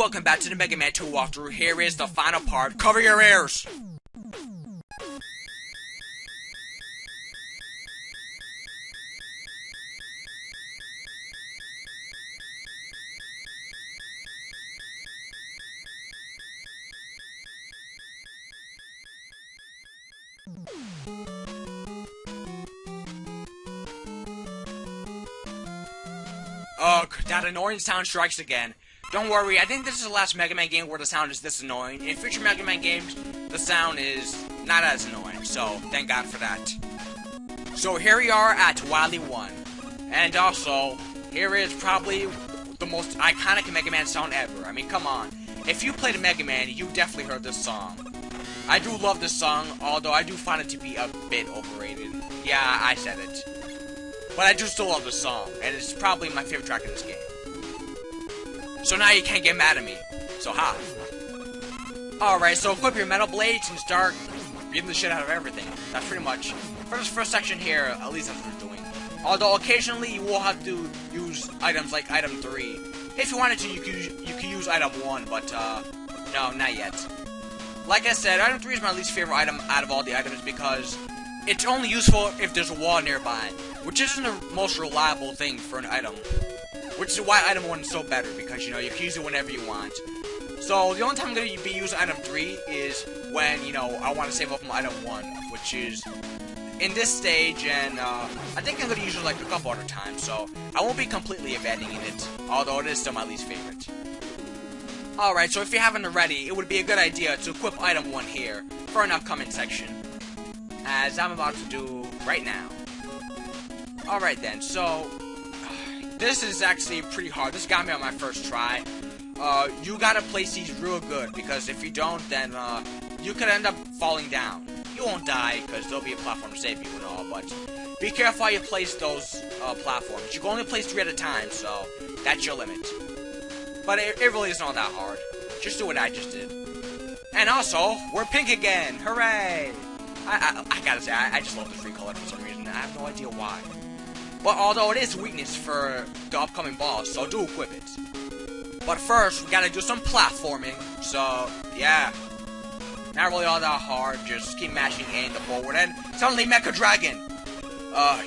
Welcome back to the Mega Man 2 walkthrough. Here is the final part. Cover your ears! Ugh, that annoying sound strikes again. Don't worry, I think this is the last Mega Man game where the sound is this annoying. In future Mega Man games, the sound is not as annoying, so thank God for that. So here we are at Wily 1. And also, here is probably the most iconic Mega Man song ever. I mean, come on. If you played a Mega Man, you definitely heard this song. I do love this song, although I do find it to be a bit overrated. Yeah, I said it. But I do still love this song, and it's probably my favorite track in this game. So now you can't get mad at me. So ha. Alright, so equip your metal blades and start beating the shit out of everything. That's pretty much, for this first section here, at least that's what we're doing. Although occasionally you will have to use items like item 3. If you wanted to, you could use item 1, but no, not yet. Like I said, item 3 is my least favorite item out of all the items because it's only useful if there's a wall nearby, which isn't the most reliable thing for an item. Which is why item 1 is so better, because, you know, you can use it whenever you want. So, the only time I'm going to be using item 3 is when, you know, I want to save up my item 1, which is in this stage, and I think I'm going to use it like a couple other times, so I won't be completely abandoning it, although it is still my least favorite. Alright, so if you haven't already, it would be a good idea to equip item 1 here for an upcoming section, as I'm about to do right now. Alright then, so this is actually pretty hard. This got me on my first try. You gotta place these real good, because if you don't, then you could end up falling down. You won't die, because there'll be a platform to save you and all, but be careful how you place those platforms. You can only place 3 at a time, so that's your limit. But it really isn't all that hard. Just do what I just did. And also, we're pink again! Hooray! I gotta say, I just love the free color for some reason. I have no idea why. But although it is a weakness for the upcoming boss, so do equip it. But first, we gotta do some platforming, so, yeah. Not really all that hard, just keep mashing A in the forward, and suddenly Mecha Dragon!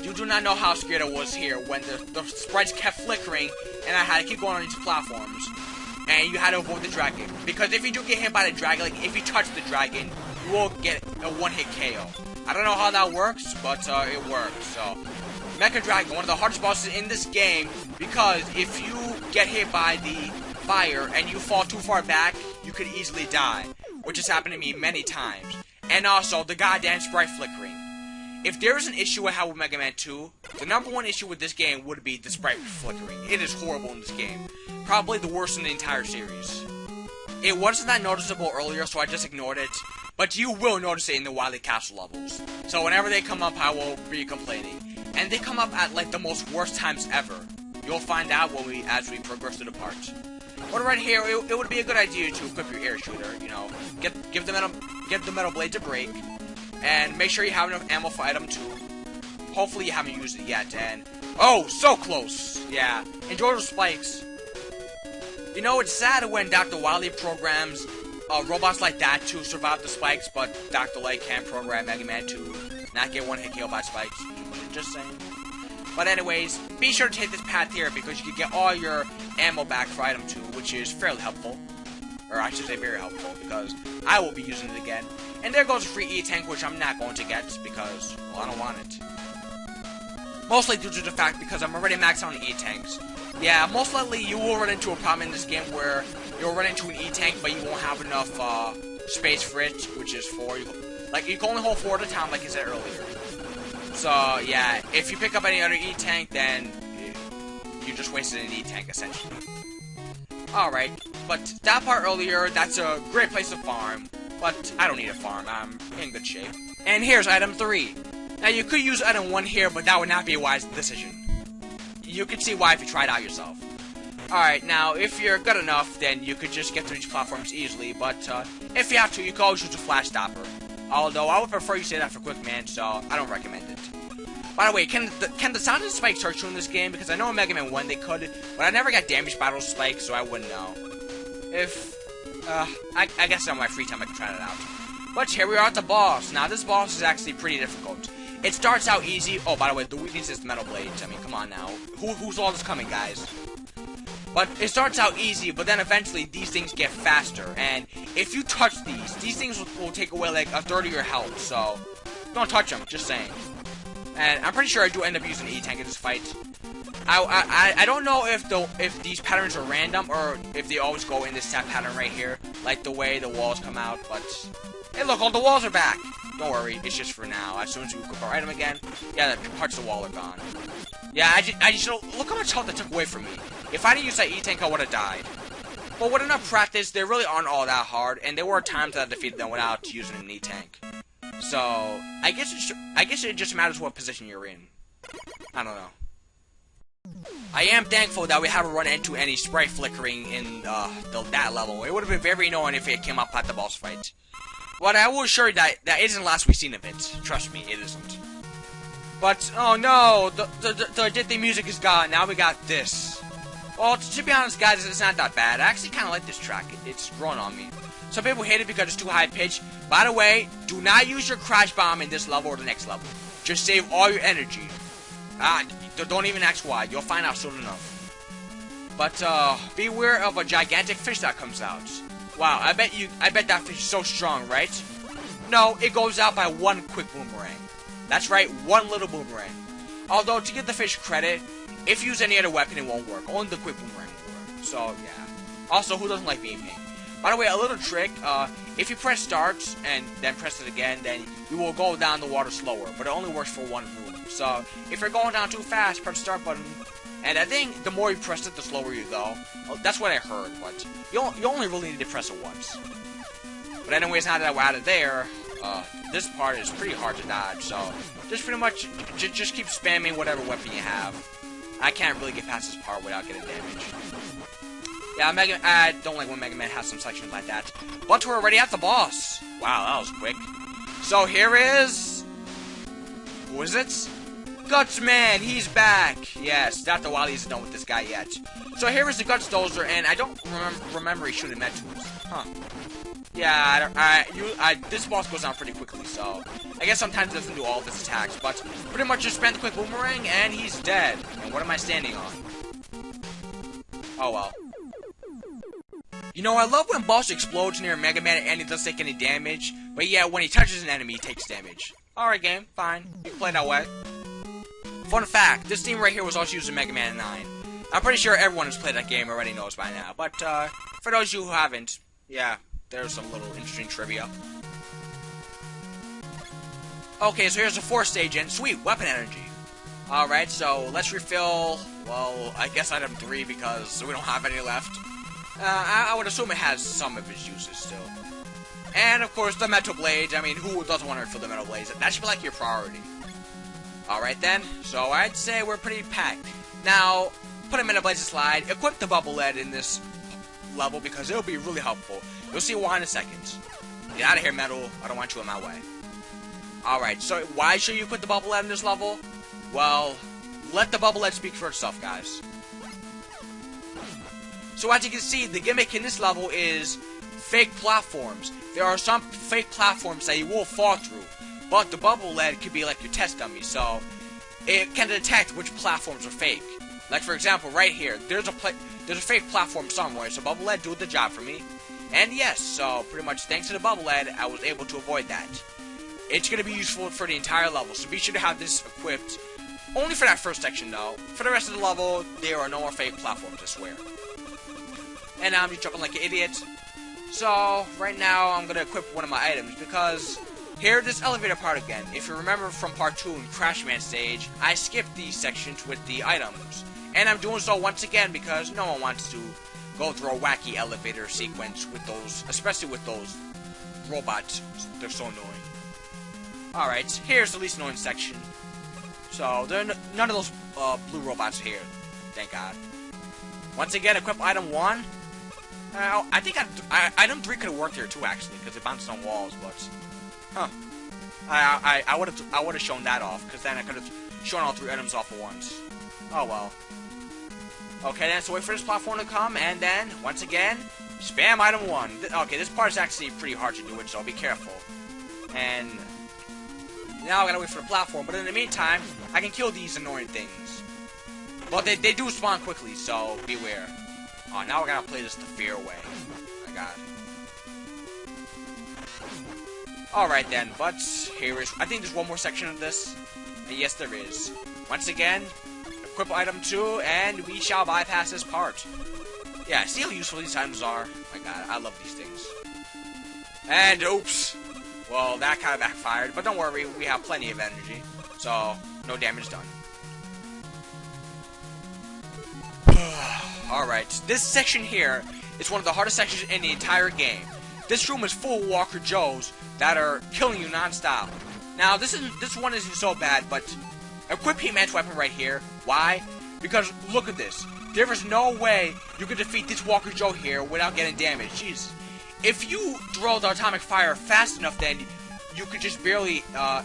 You do not know how scared I was here when the sprites kept flickering, and I had to keep going on these platforms. And you had to avoid the dragon. Because if you do get hit by the dragon, like, if you touch the dragon, you will get a one-hit KO. I don't know how that works, but, it works, so. Mecha Dragon, one of the hardest bosses in this game, because if you get hit by the fire and you fall too far back, you could easily die, which has happened to me many times. And also, the goddamn sprite flickering. If there is an issue I have with Mega Man 2, the #1 issue with this game would be the sprite flickering. It is horrible in this game. Probably the worst in the entire series. It wasn't that noticeable earlier, so I just ignored it, but you will notice it in the Wily Castle levels. So whenever they come up, I will be complaining. And they come up at, like, the most worst times ever. You'll find out as we progress through the parts. But right here, it would be a good idea to equip your air shooter, you know. Give the metal blades a break. And make sure you have enough ammo for item 2. Hopefully you haven't used it yet, and oh, so close! Yeah, enjoy those spikes. You know, it's sad when Dr. Wily programs robots like that to survive the spikes, but Dr. Light can't program Mega Man to not get one-hit KO by spikes. Just saying. But anyways, be sure to take this path here because you can get all your ammo back for item 2, which is fairly helpful. Or I should say very helpful, because I will be using it again. And there goes a free E-Tank, which I'm not going to get because, well, I don't want it. Mostly due to the fact because I'm already maxed out on E-Tanks. Yeah, most likely you will run into a problem in this game where you'll run into an E-Tank, but you won't have enough space for it, which is 4. You can only hold 4 at a time, like I said earlier. So, yeah, if you pick up any other E-Tank, then you just wasted an E-Tank, essentially. Alright, but that part earlier, that's a great place to farm, but I don't need a farm, I'm in good shape. And here's item 3. Now, you could use item 1 here, but that would not be a wise decision. You can see why if you try it out yourself. Alright, now, if you're good enough, then you could just get through these platforms easily, but if you have to, you can always use a flash stopper. Although, I would prefer you say that for Quick Man, so I don't recommend it. By the way, can the sound of the spikes hurt you in this game? Because I know in Mega Man 1 they could, but I never got damaged by those spikes, so I wouldn't know. If, I guess on my free time I can try that out. But here we are at the boss. Now, this boss is actually pretty difficult. It starts out easy. Oh, by the way, the weakness is the metal blades. I mean, come on now. Who's all this coming, guys? But it starts out easy, but then eventually these things get faster. And if you touch these things will take away like a third of your health. So, don't touch them, just saying. And I'm pretty sure I do end up using E-Tank in this fight. I don't know if these patterns are random or if they always go in this step pattern right here, like the way the walls come out. But hey, look, all the walls are back. Don't worry, it's just for now. As soon as we equip our item again, yeah, the parts of the wall are gone. Yeah, I just look how much health it took away from me. If I didn't use that E-Tank, I would have died. But with enough practice, they really aren't all that hard, and there were times that I defeated them without using an E-Tank. So I guess it just matters what position you're in. I don't know. I am thankful that we haven't run into any Sprite flickering in that level. It would have been very annoying if it came up at the boss fight. But I will assure you that isn't the last we've seen of it. Trust me, it isn't. But, oh no, the Disney music is gone. Now we got this. Well, to be honest, guys, it's not that bad. I actually kind of like this track. It's growing on me. Some people hate it because it's too high pitched. By the way, do not use your crash bomb in this level or the next level. Just save all your energy. Don't even ask why. You'll find out soon enough. But, beware of a gigantic fish that comes out. Wow, I bet that fish is so strong, right? No, it goes out by one quick boomerang. That's right, one little boomerang. Although, to give the fish credit, if you use any other weapon, it won't work. Only the quick boomerang will work. So, yeah. Also, who doesn't like being pink? By the way, a little trick, if you press start and then press it again, then you will go down the water slower. But it only works for one move. So, if you're going down too fast, press the start button. And I think the more you press it, the slower you go. Well, that's what I heard, but you only really need to press it once. But anyways, now that we're out of there, this part is pretty hard to dodge, so just pretty much just keep spamming whatever weapon you have. I can't really get past this part without getting damage. Yeah, I don't like when Mega Man has some sections like that. But we're already at the boss. Wow, that was quick. So here is... who is it? Guts Man, he's back. Yes, Dr. Wily isn't done with this guy yet. So here is the Guts Dozer, and I don't remember he shooting Metals. Huh. Yeah, this boss goes down pretty quickly, so I guess sometimes it doesn't do all of its attacks, but pretty much just spam the quick boomerang, and he's dead. And what am I standing on? Oh well. You know, I love when boss explodes near Mega Man and he doesn't take any damage, but yeah, when he touches an enemy, he takes damage. Alright game, fine. You can play that way. Fun fact, this theme right here was also used in Mega Man 9. I'm pretty sure everyone who's played that game already knows by now, but for those of you who haven't, yeah, there's some little interesting trivia. Okay, so here's the 4th stage, and sweet, weapon energy. Alright, so let's refill, well, I guess item 3 because we don't have any left. I would assume it has some of its uses still. And, of course, the metal blades. I mean, who doesn't want to refill the metal blades? That should be like your priority. Alright then, so I'd say we're pretty packed. Now, put a metal blades aside, equip the bubble lead in this level because it'll be really helpful. You'll see why in a second. Get out of here, metal. I don't want you in my way. Alright, so why should you put the bubble lead in this level? Well, let the bubble lead speak for itself, guys. So as you can see, the gimmick in this level is fake platforms. There are some fake platforms that you will fall through, but the bubble lead could be like your test dummy, so it can detect which platforms are fake. Like for example, right here, there's a fake platform somewhere, so bubble lead do the job for me. And yes, so pretty much thanks to the bubble lead, I was able to avoid that. It's going to be useful for the entire level, so be sure to have this equipped. Only for that first section though. For the rest of the level, there are no more fake platforms, I swear. And now I'm just jumping like an idiot. So, right now, I'm going to equip one of my items, because here's this elevator part again. If you remember from part 2 in Crash Man stage, I skipped these sections with the items. And I'm doing so once again because no one wants to go through a wacky elevator sequence with those, especially with those robots. They're so annoying. Alright, here's the least annoying section. So, none of those blue robots are here. Thank God. Once again, equip item 1. I think item 3 could have worked here too, actually, because it bounces on walls, but... Huh. I would have shown that off, because then I could have shown all 3 items off at once. Oh well. Okay then, so wait for this platform to come, and then, once again, Spam item 1. Okay, this part is actually pretty hard to do it, so be careful. And now I gotta wait for the platform, but in the meantime, I can kill these annoying things. But they do spawn quickly, so beware. Oh, now I gotta play this the fair way. Oh my god. Alright then, but here is... I think there's one more section of this. And yes, there is. Once again, equip item 2, and we shall bypass this part. Yeah, see how useful these items are? Oh my god, I love these things. And oops. Well, that kind of backfired, but don't worry, we have plenty of energy. So, no damage done. Alright, this section here is one of the hardest sections in the entire game. This room is full of Walker Joes that are killing you non-stop. Now, this one isn't so bad, but equip He-Man's weapon right here. Why? Because look at this. There is no way you can defeat this Walker Joe here without getting damaged. Jeez. If you throw the atomic fire fast enough, then you could just barely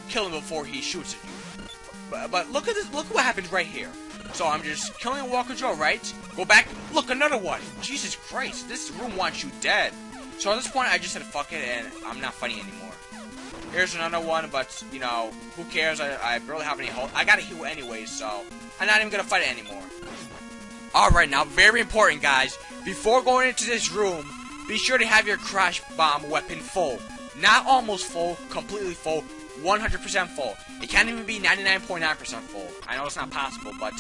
kill him before he shoots at you. But look at this. Look what happens right here. So I'm just killing Walker Joe, right? Go back. Look, another one. Jesus Christ. This room wants you dead. So at this point, I just said fuck it, and I'm not fighting anymore. Here's another one, but, you know, who cares? I barely have any health. I gotta heal anyways, so I'm not even gonna fight it anymore. Alright, now, very important, guys. Before going into this room, be sure to have your Crash Bomb weapon full. Not almost full, completely full, 100% full. It can't even be 99.9% full. I know it's not possible, but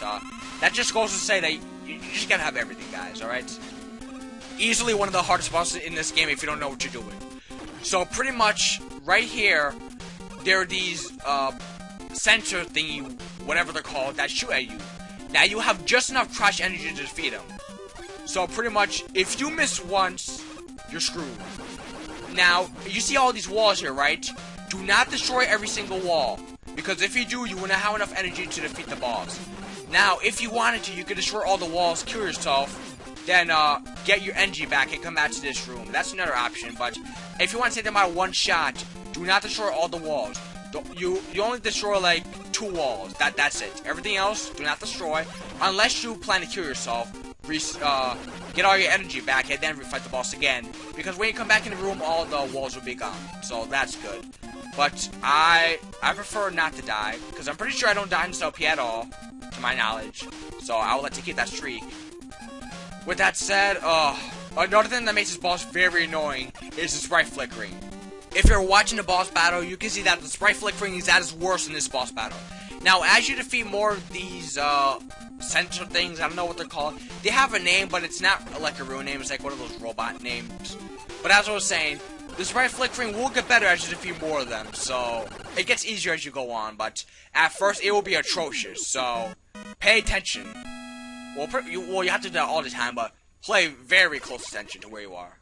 that just goes to say that you just gotta have everything, guys, alright? Easily one of the hardest bosses in this game if you don't know what you're doing. So pretty much, right here, there are these sensor thingy, whatever they're called, that shoot at you. Now you have just enough crash energy to defeat them. So pretty much, if you miss once, you're screwed. Now, you see all these walls here, right? Do not destroy every single wall. Because if you do, you wouldn't have enough energy to defeat the boss. Now, if you wanted to, you could destroy all the walls, kill yourself, then get your energy back and come back to this room. That's another option, but if you want to take them out one shot, do not destroy all the walls. You only destroy like 2 walls. That's it. Everything else, do not destroy, unless you plan to kill yourself. Get all your energy back and then refight the boss again. Because when you come back in the room, all the walls will be gone. So that's good. But I prefer not to die, because I'm pretty sure I don't die in this LP at all, to my knowledge. So I will let you keep that streak. With that said, another thing that makes this boss very annoying is the Sprite Flickering. If you're watching the boss battle, you can see that the Sprite Flickering is at its worst in this boss battle. Now, as you defeat more of these sensor things, I don't know what they're called. They have a name, but it's not like a real name. It's like one of those robot names. But as I was saying, the Sprite Flickering will get better as you defeat more of them. So it gets easier as you go on. But at first, it will be atrocious. So pay attention. Well, you have to do that all the time, but play very close attention to where you are.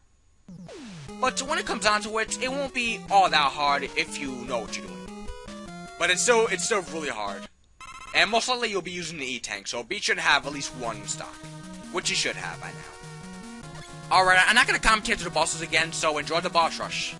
But when it comes down to it, it won't be all that hard if you know what you're doing. But it's still really hard. And most likely you'll be using the E-Tank, so be sure to have at least one in stock. Which you should have by now. Alright, I'm not going to commentate to the bosses again, so enjoy the boss rush.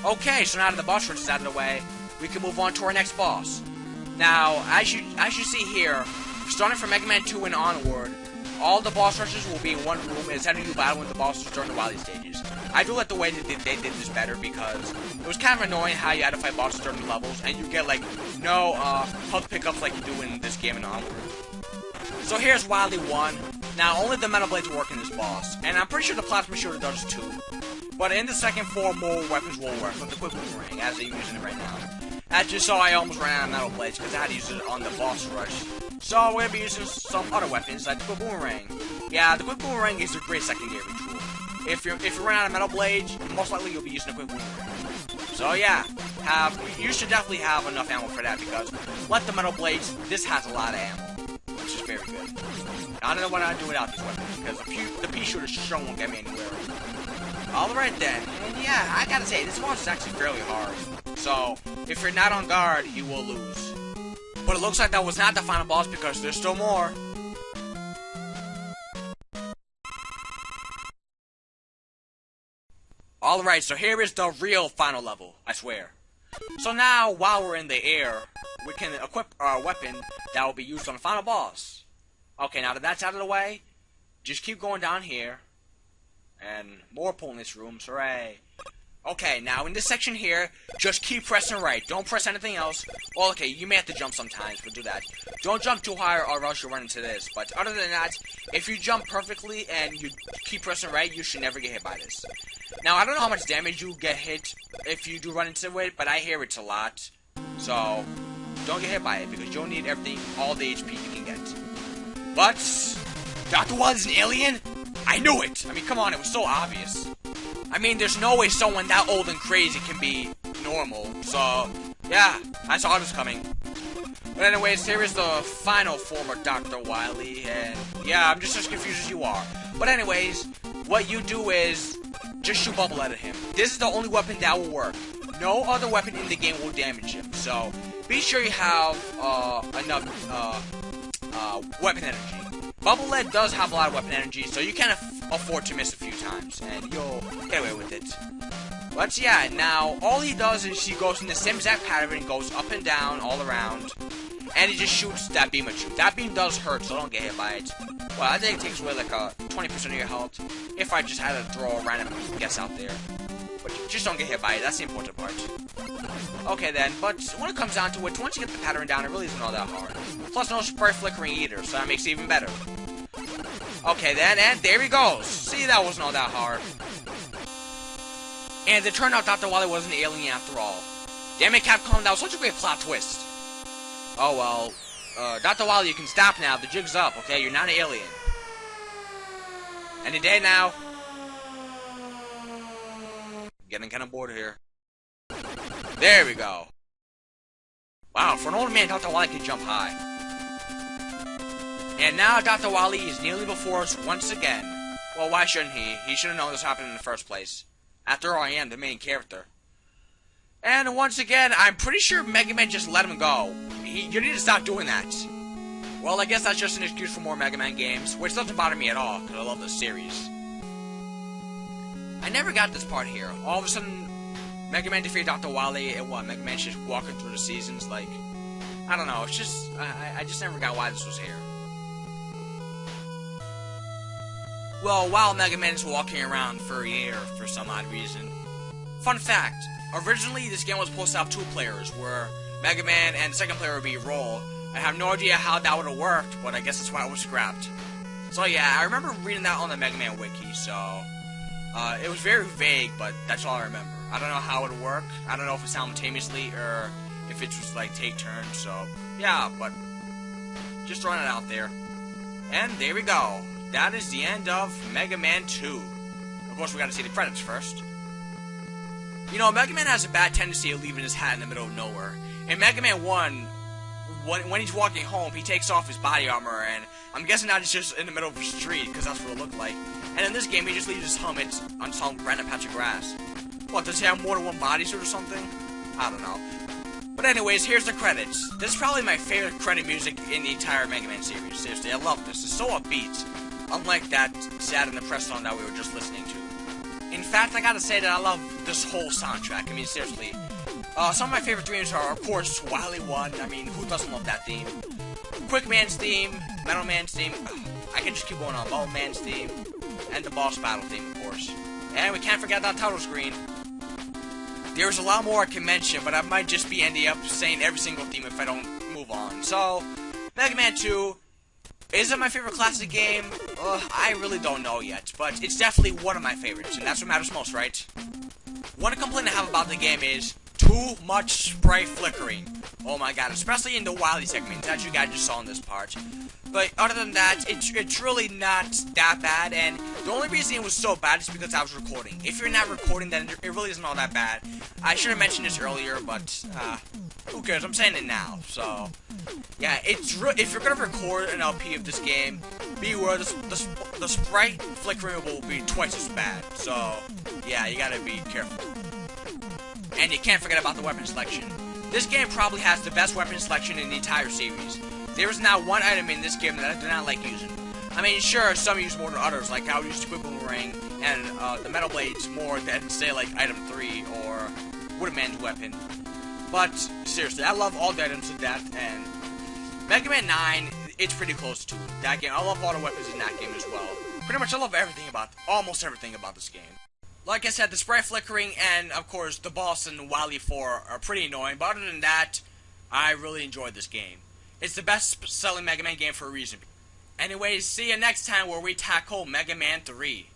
Okay, so now that the boss rush is out of the way, we can move on to our next boss. Now, as you see here, starting from Mega Man 2 and onward, all the boss rushes will be in one room instead of you battling the bosses during the Wily stages. I do like the way that they did this better because it was kind of annoying how you had to fight bosses during the levels and you get like no health pickups like you do in this game and onward. So here's Wily 1. Now only the metal blades work in this boss, and I'm pretty sure the plasma shooter does too. But in the second 4 more weapons will work, with the quick boomerang as they're using it right now. As you saw, I almost ran out of metal blades because I had to use it on the boss rush. So we're going to be using some other weapons like the quick boomerang. Yeah, the quick boomerang is a great secondary tool. If you run out of metal blades, most likely you'll be using a quick boomerang. So yeah, you should definitely have enough ammo for that because like the metal blades, this has a lot of ammo, which is very good. I don't know what I'd do without these weapons because the pea shooter sure won't get me anywhere. Alright then, and yeah, I gotta say, this boss is actually fairly hard. So, if you're not on guard, you will lose. But it looks like that was not the final boss because there's still more. Alright, so here is the real final level, I swear. So now, while we're in the air, we can equip our weapon that will be used on the final boss. Okay, now that that's out of the way, just keep going down here. And more pointless rooms, hooray. Okay, now in this section here, just keep pressing right. Don't press anything else. Well, okay, you may have to jump sometimes, but do that. Don't jump too high or else you'll run into this. But other than that, if you jump perfectly and you keep pressing right, you should never get hit by this. Now, I don't know how much damage you get hit if you do run into it, but I hear it's a lot. So, don't get hit by it, because you'll need everything, all the HP you can get. But, Dr. Wily's an alien? I knew it! I mean, come on, it was so obvious. I mean, there's no way someone that old and crazy can be normal. So, yeah, I saw this coming. But anyways, here is the final form of Dr. Wily, and yeah, I'm just as confused as you are. But anyways, what you do is just shoot bubble at him. This is the only weapon that will work. No other weapon in the game will damage him. So, be sure you have enough weapon energy. Bubble Lead does have a lot of weapon energy, so you can afford to miss a few times, and you'll get away with it. But yeah, now, all he does is he goes in the same exact pattern and goes up and down all around, and he just shoots that beam at you. That beam does hurt, so don't get hit by it. Well, I think it takes away like 20% of your health, if I just had to throw a random guess out there. But just don't get hit by it, that's the important part. Okay then, but when it comes down to it, once you get the pattern down, it really isn't all that hard. Plus no Sprite Flickering either, so that makes it even better. Okay then, and there he goes! See, that wasn't all that hard. And it turned out Dr. Wily wasn't an alien after all. Damn it, Capcom, that was such a great plot twist. Oh well, Dr. Wily, you can stop now, the jig's up, okay? You're not an alien. Any day now. Getting kind of bored here. There we go. Wow, for an older man, Dr. Wily can jump high. And now Dr. Wily is nearly before us once again. Well, why shouldn't he? He should have known this happened in the first place. After all, I am the main character. And once again, I'm pretty sure Mega Man just let him go. You need to stop doing that. Well, I guess that's just an excuse for more Mega Man games, which doesn't bother me at all, because I love this series. I never got this part here. All of a sudden, Mega Man defeated Dr. Wily, and what, Mega Man's just walking through the seasons, like, I don't know, it's just, I just never got why this was here. Well, while Mega Man is walking around for a year for some odd reason. Fun fact, originally this game was supposed to have 2 players, where Mega Man and the second player would be Roll. I have no idea how that would have worked, but I guess that's why it was scrapped. So yeah, I remember reading that on the Mega Man wiki, so... it was very vague, but that's all I remember. I don't know how it would work. I don't know if it's simultaneously or if it was like take turns. So yeah, but just throwing it out there. And there we go. That is the end of Mega Man 2. Of course, we got to see the credits first. You know, Mega Man has a bad tendency of leaving his hat in the middle of nowhere. In Mega Man 1, when he's walking home, he takes off his body armor, and I'm guessing that it's just in the middle of the street, because that's what it looked like. And in this game, he just leaves his helmet on some random patch of grass. What, does he have more than one bodysuit or something? I don't know. But anyways, here's the credits. This is probably my favorite credit music in the entire Mega Man series. Seriously, I love this. It's so upbeat. Unlike that sad and depressed song that we were just listening to. In fact, I gotta say that I love this whole soundtrack. I mean, seriously. Some of my favorite themes are, of course, Wily 1. I mean, who doesn't love that theme? Quick Man's theme, Metal Man's theme. I can just keep going on. Ball Man's theme, and the boss battle theme, of course. And we can't forget that title screen. There's a lot more I can mention, but I might just be ending up saying every single theme if I don't move on. So, Mega Man 2, is it my favorite classic game? I really don't know yet, but it's definitely one of my favorites, and that's what matters most, right? One complaint I have about the game is too much sprite flickering. Oh my god, especially in the Wily segment, as you guys just saw in this part. But other than that, it's really not that bad, and the only reason it was so bad is because I was recording. If you're not recording, then it really isn't all that bad. I should have mentioned this earlier, but who cares? I'm saying it now. So yeah, if you're gonna record an LP of this game, beware the sprite flickering will be twice as bad. So yeah, you gotta be careful. And you can't forget about the weapon selection. This game probably has the best weapon selection in the entire series. There is not one item in this game that I do not like using. I mean, sure, some use more than others, like I would use the Quick Boomerang and the Metal Blades more than, say, like Item 3 or Woodman's Weapon. But, seriously, I love all the items to death, and Mega Man 9, it's pretty close to that game. I love all the weapons in that game as well. Pretty much I love almost everything about this game. Like I said, the sprite flickering and, of course, the boss in Wily 4 are pretty annoying, but other than that, I really enjoyed this game. It's the best selling Mega Man game for a reason. Anyways, see you next time where we tackle Mega Man 3.